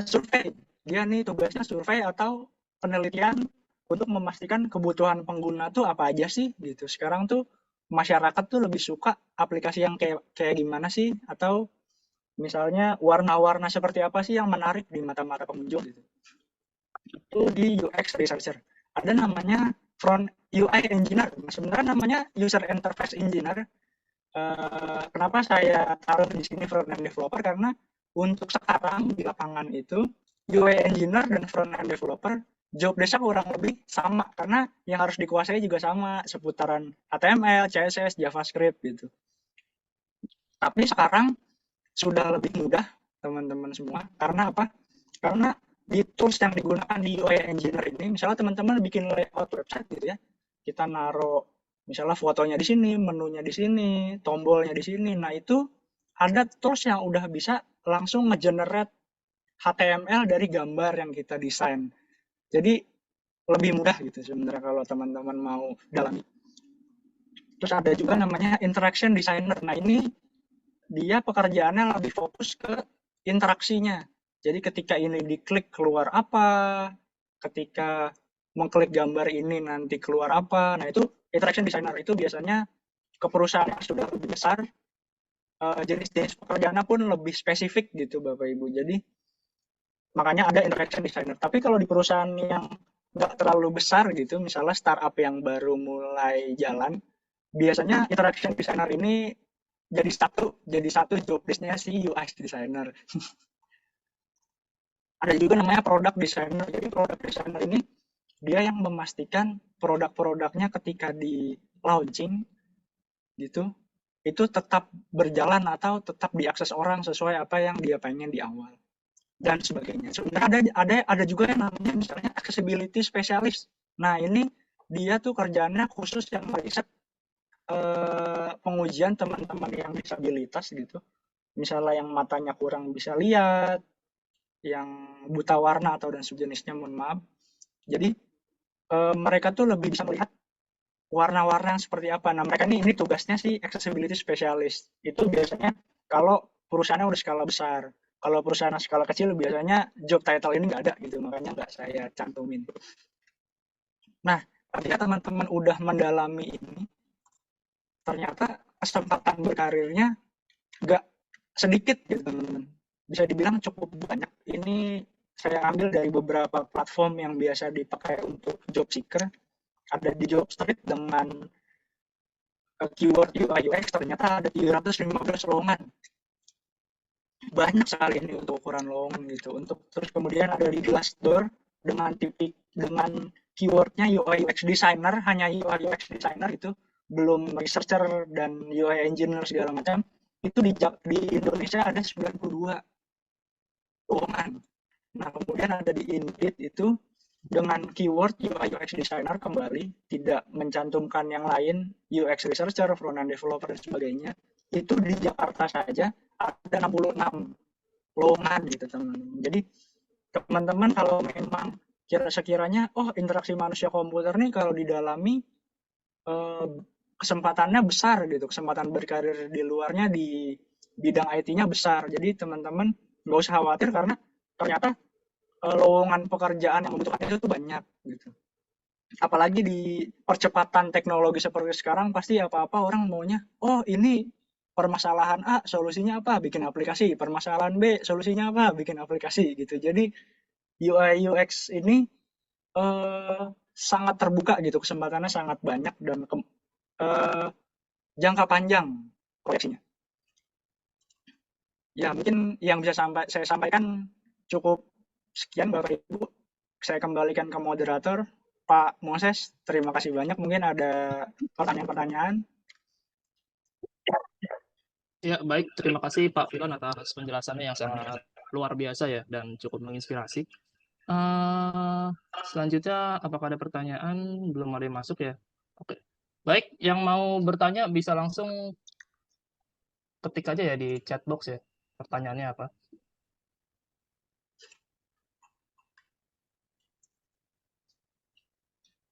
survei. Dia nih tugasnya survei atau penelitian untuk memastikan kebutuhan pengguna tuh apa aja sih gitu. Sekarang tuh masyarakat tuh lebih suka aplikasi yang kayak gimana sih, atau misalnya warna-warna seperti apa sih yang menarik di mata-mata pengunjung gitu. Itu di UX researcher. Ada namanya front UI engineer. Sebenarnya namanya user interface engineer. Kenapa saya taruh di sini front end developer? Karena untuk sekarang di lapangan itu UI engineer dan front end developer job desk kurang lebih sama karena yang harus dikuasai juga sama, seputaran HTML, CSS, JavaScript gitu. Tapi sekarang sudah lebih mudah teman-teman semua. Karena apa? Karena di tools yang digunakan di UI Engineer ini, misalnya teman-teman bikin layout website gitu ya, kita naruh misalnya fotonya di sini, menunya di sini, tombolnya di sini. Nah itu ada tools yang udah bisa langsung nge-generate HTML dari gambar yang kita desain. Jadi lebih mudah gitu sebenarnya kalau teman-teman mau dalami. Terus ada juga namanya interaction designer. Nah ini dia pekerjaannya lebih fokus ke interaksinya. Jadi ketika ini diklik keluar apa, ketika mengklik gambar ini nanti keluar apa. Nah itu interaction designer itu biasanya ke perusahaan yang sudah lebih besar, jenis-jenis pekerjaannya pun lebih spesifik gitu Bapak Ibu. Jadi makanya ada interaction designer. Tapi kalau di perusahaan yang nggak terlalu besar gitu, misalnya startup yang baru mulai jalan, biasanya interaction designer ini jadi satu job desk-nya si UX designer. Ada juga namanya product designer. Jadi product designer ini dia yang memastikan produk-produknya ketika di launching gitu itu tetap berjalan atau tetap diakses orang sesuai apa yang dia pengen di awal dan sebagainya. Sebenarnya ada juga yang namanya misalnya accessibility specialist. Nah ini dia tuh kerjaannya khusus yang meriset pengujian teman-teman yang disabilitas gitu. Misalnya yang matanya kurang bisa lihat, yang buta warna atau dan sejenisnya, mohon maaf. Jadi mereka tuh lebih bisa melihat warna-warna yang seperti apa. Nah mereka ini tugasnya sih accessibility specialist. Itu biasanya kalau perusahaannya udah skala besar. Kalau perusahaan skala kecil biasanya job title ini nggak ada gitu, makanya nggak saya cantumin. Nah, ketika teman-teman udah mendalami ini, ternyata kesempatan berkarirnya nggak sedikit gitu teman-teman. Bisa dibilang cukup banyak. Ini saya ambil dari beberapa platform yang biasa dipakai untuk job seeker. Ada di Jobstreet dengan keyword UI UX ternyata ada 315 lowongan. Banyak sekali ini untuk ukuran lowongan gitu. Terus kemudian ada di Glassdoor dengan keywordnya UI UX designer, hanya UI UX designer itu, belum researcher dan UI engineer segala macam. Itu di Indonesia ada 92 lowongan. Nah kemudian ada di Indeed itu dengan keyword UI UX designer kembali, tidak mencantumkan yang lain, UX researcher, front-end developer dan sebagainya. Itu di Jakarta saja ada 66 lowongan gitu teman-teman. Jadi teman-teman kalau memang sekiranya interaksi manusia komputer nih kalau didalami kesempatannya besar gitu, kesempatan berkarir di luarnya di bidang IT-nya besar. Jadi teman-teman nggak usah khawatir karena ternyata lowongan pekerjaan yang membutuhkan itu tuh banyak gitu. Apalagi di percepatan teknologi seperti sekarang pasti apa-apa orang maunya ini permasalahan A solusinya apa, bikin aplikasi, permasalahan B solusinya apa, bikin aplikasi gitu. Jadi UI UX ini sangat terbuka gitu, kesempatannya sangat banyak dan jangka panjang proyeksinya. Ya mungkin yang bisa saya sampaikan cukup sekian Bapak Ibu. Saya kembalikan ke moderator Pak Moses. Terima kasih banyak. Mungkin ada pertanyaan-pertanyaan. Ya, baik. Terima kasih Pak Filan atas penjelasannya yang sangat luar biasa ya dan cukup menginspirasi. Selanjutnya, apakah ada pertanyaan? Belum ada yang masuk ya? Oke. Baik, yang mau bertanya bisa langsung ketik aja ya di chat box ya. Pertanyaannya apa?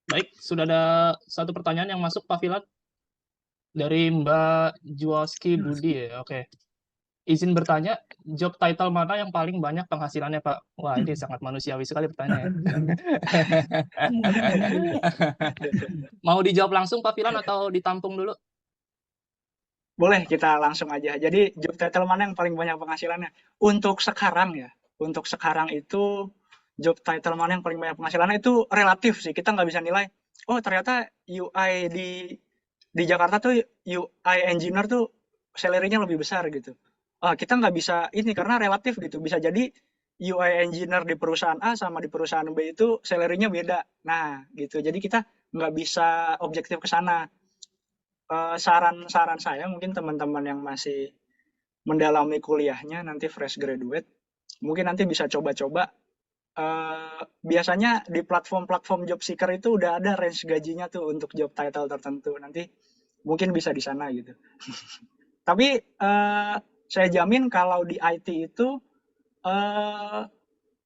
Baik, sudah ada satu pertanyaan yang masuk Pak Filan dari Mbak Juaski Budi ya. Oke. Izin bertanya, job title mana yang paling banyak penghasilannya, Pak? Wah, ini sangat manusiawi sekali pertanyaannya. Mau dijawab langsung, Pak Filan, atau ditampung dulu? Boleh, kita langsung aja. Jadi, job title mana yang paling banyak penghasilannya? Untuk sekarang ya, untuk sekarang itu job title mana yang paling banyak penghasilannya itu relatif sih. Kita nggak bisa nilai, ternyata UI di Jakarta tuh UI engineer tuh salary-nya lebih besar gitu. Kita nggak bisa ini karena relatif gitu. Bisa jadi UI engineer di perusahaan A sama di perusahaan B itu salary-nya beda. Nah, gitu. Jadi kita nggak bisa objektif ke sana. Saran-saran saya mungkin teman-teman yang masih mendalami kuliahnya nanti fresh graduate, mungkin nanti bisa coba-coba. Biasanya di platform-platform job seeker itu udah ada range gajinya tuh untuk job title tertentu. Nanti mungkin bisa di sana gitu. Tapi saya jamin kalau di IT itu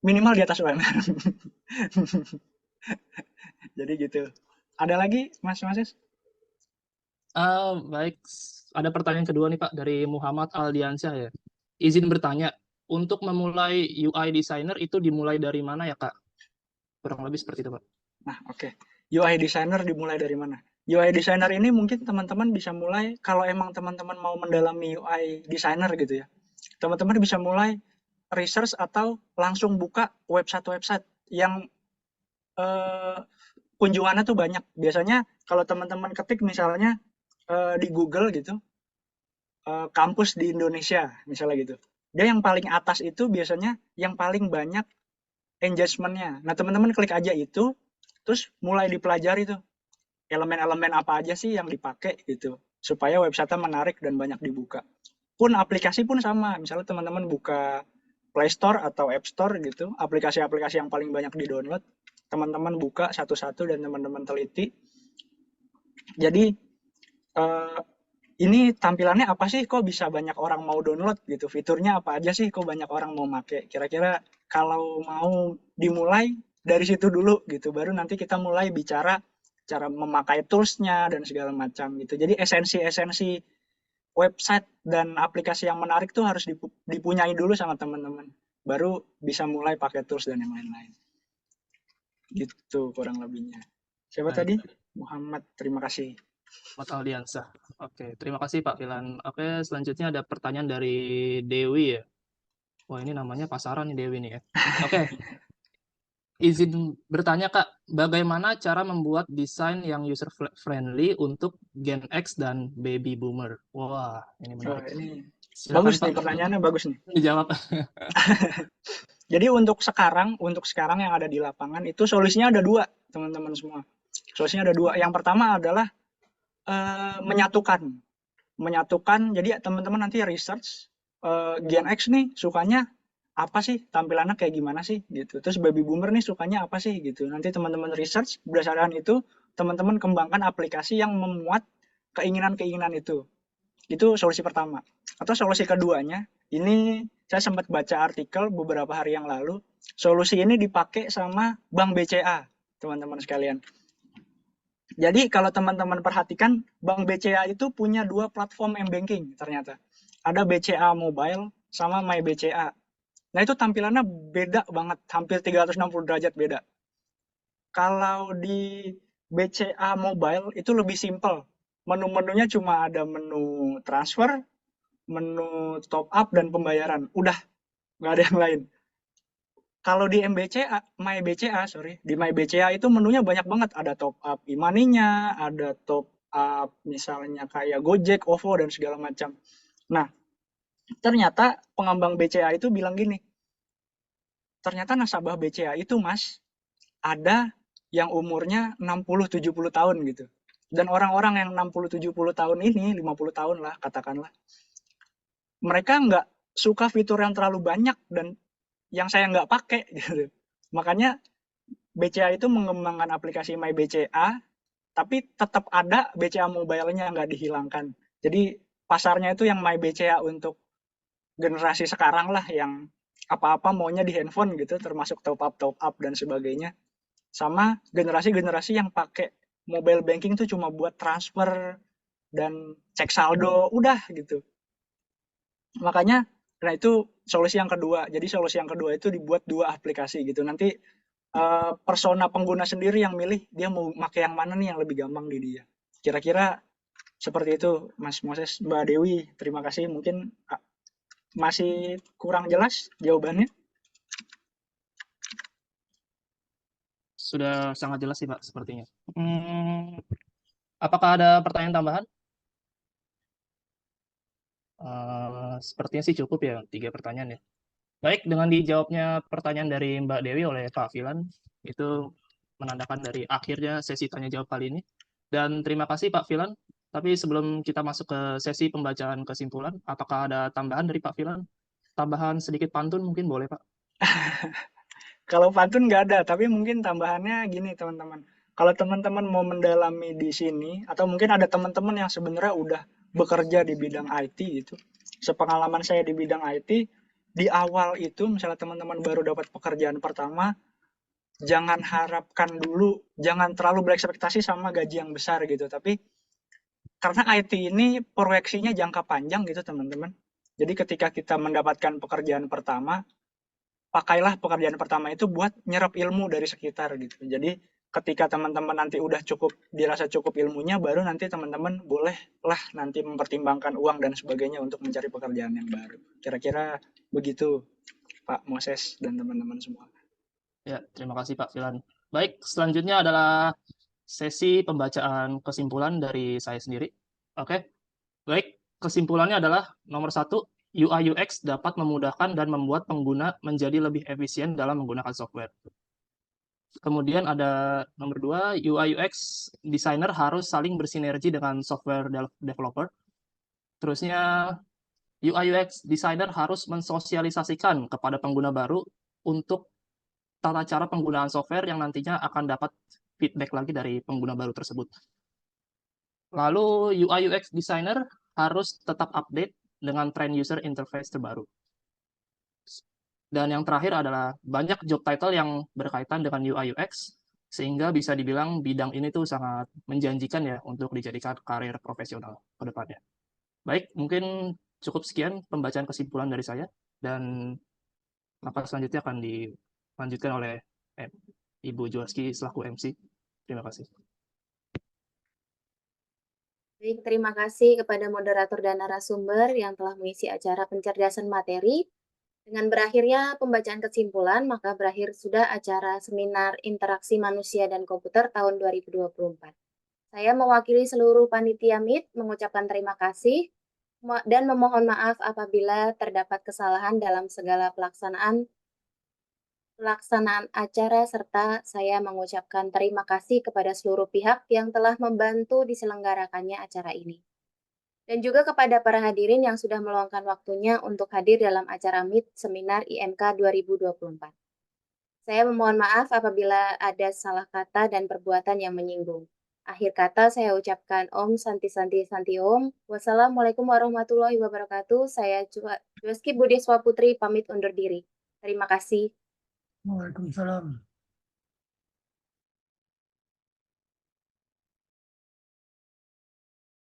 minimal di atas UMR. Jadi gitu. Ada lagi, Mas Masis? Baik, ada pertanyaan kedua nih Pak dari Muhammad Aldiansyah ya. Izin bertanya, untuk memulai UI designer itu dimulai dari mana ya Kak? Kurang lebih seperti itu Pak. Nah, oke. UI designer dimulai dari mana? UI designer ini mungkin teman-teman bisa mulai kalau emang teman-teman mau mendalami UI designer gitu ya. Teman-teman bisa mulai research atau langsung buka website-website yang kunjungannya tuh banyak. Biasanya kalau teman-teman ketik misalnya di Google gitu, kampus di Indonesia misalnya gitu. Dia yang paling atas itu biasanya yang paling banyak engagement-nya. Nah, teman-teman klik aja itu, terus mulai dipelajari tuh elemen-elemen apa aja sih yang dipakai gitu, supaya website-nya menarik dan banyak dibuka. Pun aplikasi pun sama, misalnya teman-teman buka Play Store atau App Store gitu, aplikasi-aplikasi yang paling banyak di-download, teman-teman buka satu-satu dan teman-teman teliti. Jadi ini tampilannya apa sih kok bisa banyak orang mau download gitu, fiturnya apa aja sih kok banyak orang mau make. Kira-kira kalau mau dimulai dari situ dulu gitu, baru nanti kita mulai bicara cara memakai toolsnya dan segala macam gitu. Jadi esensi-esensi website dan aplikasi yang menarik tuh harus dipunyai dulu sama teman-teman, baru bisa mulai pakai tools dan yang lain-lain. Gitu kurang lebihnya. Siapa Baik. tadi? Muhammad, terima kasih. Muhammad Aldiansyah. Oke, terima kasih Pak Filan. Oke, selanjutnya ada pertanyaan dari Dewi ya. Wah, ini namanya pasaran nih Dewi nih ya. Oke. Izin bertanya Kak, bagaimana cara membuat desain yang user friendly untuk Gen X dan Baby Boomer? Wah, ini Wah, menarik. ini Silakan bagus Pak, nih pertanyaannya, bagus nih. dijawab. Jadi untuk sekarang yang ada di lapangan itu solusinya ada dua, teman-teman semua. Solusinya ada dua. Yang pertama adalah menyatukan. Jadi teman-teman nanti research Gen X nih sukanya apa sih, tampilannya kayak gimana sih gitu. Terus Baby Boomer nih sukanya apa sih gitu. Nanti teman-teman research, berdasarkan itu teman-teman kembangkan aplikasi yang memuat keinginan-keinginan itu. Itu solusi pertama. Atau solusi keduanya, ini saya sempat baca artikel beberapa hari yang lalu, solusi ini dipakai sama Bank BCA, teman-teman sekalian. Jadi kalau teman-teman perhatikan, Bank BCA itu punya dua platform m-banking ternyata. Ada BCA Mobile sama My BCA. Nah itu tampilannya beda banget, hampir 360 derajat beda. Kalau di BCA Mobile itu lebih simple. Menu-menunya cuma ada menu transfer, menu top up dan pembayaran. Udah, nggak ada yang lain. Kalau di di My BCA itu menunya banyak banget. Ada top up e-money-nya, ada top up misalnya kayak Gojek, OVO, dan segala macam. Nah, ternyata pengembang BCA itu bilang gini, ternyata nasabah BCA itu Mas, ada yang umurnya 60-70 tahun gitu. Dan orang-orang yang 60-70 tahun ini, 50 tahun lah katakanlah, mereka nggak suka fitur yang terlalu banyak dan yang saya nggak pakai gitu. Makanya BCA itu mengembangkan aplikasi My BCA, tapi tetap ada BCA Mobile-nya nggak dihilangkan. Jadi pasarnya itu yang My BCA untuk generasi sekarang lah, yang apa-apa maunya di handphone gitu, termasuk top up dan sebagainya. Sama generasi-generasi yang pakai mobile banking tuh cuma buat transfer dan cek saldo, udah gitu. Makanya, nah itu solusi yang kedua. Jadi solusi yang kedua itu dibuat dua aplikasi gitu. Nanti persona pengguna sendiri yang milih dia mau pakai yang mana nih yang lebih gampang di dia. Kira-kira seperti itu, Mas Moses. Mbak Dewi, terima kasih. Mungkin masih kurang jelas jawabannya. Sudah sangat jelas sih Pak, sepertinya. Apakah ada pertanyaan tambahan? Sepertinya sih cukup ya, 3 pertanyaan ya. Baik, dengan dijawabnya pertanyaan dari Mbak Dewi oleh Pak Filan, itu menandakan dari akhirnya sesi tanya jawab kali ini. Dan terima kasih Pak Filan. Tapi sebelum kita masuk ke sesi pembacaan kesimpulan, apakah ada tambahan dari Pak Filan? Tambahan sedikit pantun mungkin boleh Pak? Kalau pantun nggak ada, tapi mungkin tambahannya gini teman-teman. Kalau teman-teman mau mendalami di sini, atau mungkin ada teman-teman yang sebenarnya udah bekerja di bidang IT gitu. Sepengalaman saya di bidang IT, di awal itu misalnya teman-teman baru dapat pekerjaan pertama, jangan harapkan dulu, jangan terlalu berekspektasi sama gaji yang besar gitu. Tapi karena IT ini proyeksinya jangka panjang gitu teman-teman. Jadi ketika kita mendapatkan pekerjaan pertama, pakailah pekerjaan pertama itu buat nyerap ilmu dari sekitar gitu. Jadi ketika teman-teman nanti udah cukup, dirasa cukup ilmunya, baru nanti teman-teman bolehlah nanti mempertimbangkan uang dan sebagainya untuk mencari pekerjaan yang baru. Kira-kira begitu Pak Moses dan teman-teman semua. Ya, terima kasih Pak Filan. Baik, selanjutnya adalah sesi pembacaan kesimpulan dari saya sendiri. Oke, baik. Kesimpulannya adalah nomor 1, UI UX dapat memudahkan dan membuat pengguna menjadi lebih efisien dalam menggunakan software. Kemudian ada nomor 2, UI UX designer harus saling bersinergi dengan software developer. Terusnya, UI UX designer harus mensosialisasikan kepada pengguna baru untuk tata cara penggunaan software yang nantinya akan dapat feedback lagi dari pengguna baru tersebut. Lalu UI UX designer harus tetap update dengan tren user interface terbaru. Dan yang terakhir adalah banyak job title yang berkaitan dengan UI UX, sehingga bisa dibilang bidang ini tuh sangat menjanjikan ya untuk dijadikan karir profesional ke depannya. Baik, mungkin cukup sekian pembacaan kesimpulan dari saya, dan maka selanjutnya akan dilanjutkan oleh Ibu Juaski selaku MC. Terima kasih. Baik, terima kasih kepada moderator dan narasumber yang telah mengisi acara pencerdasan materi. Dengan berakhirnya pembacaan kesimpulan, maka berakhir sudah acara seminar interaksi manusia dan komputer tahun 2024. Saya mewakili seluruh panitia MIT mengucapkan terima kasih dan memohon maaf apabila terdapat kesalahan dalam segala pelaksanaan acara, serta saya mengucapkan terima kasih kepada seluruh pihak yang telah membantu diselenggarakannya acara ini. Dan juga kepada para hadirin yang sudah meluangkan waktunya untuk hadir dalam acara MIT Seminar IMK 2024. Saya memohon maaf apabila ada salah kata dan perbuatan yang menyinggung. Akhir kata saya ucapkan Om Santi Santi Santi Om. Wassalamualaikum warahmatullahi wabarakatuh. Saya Juaski Budeswa Putri pamit undur diri. Terima kasih. Waalaikumsalam.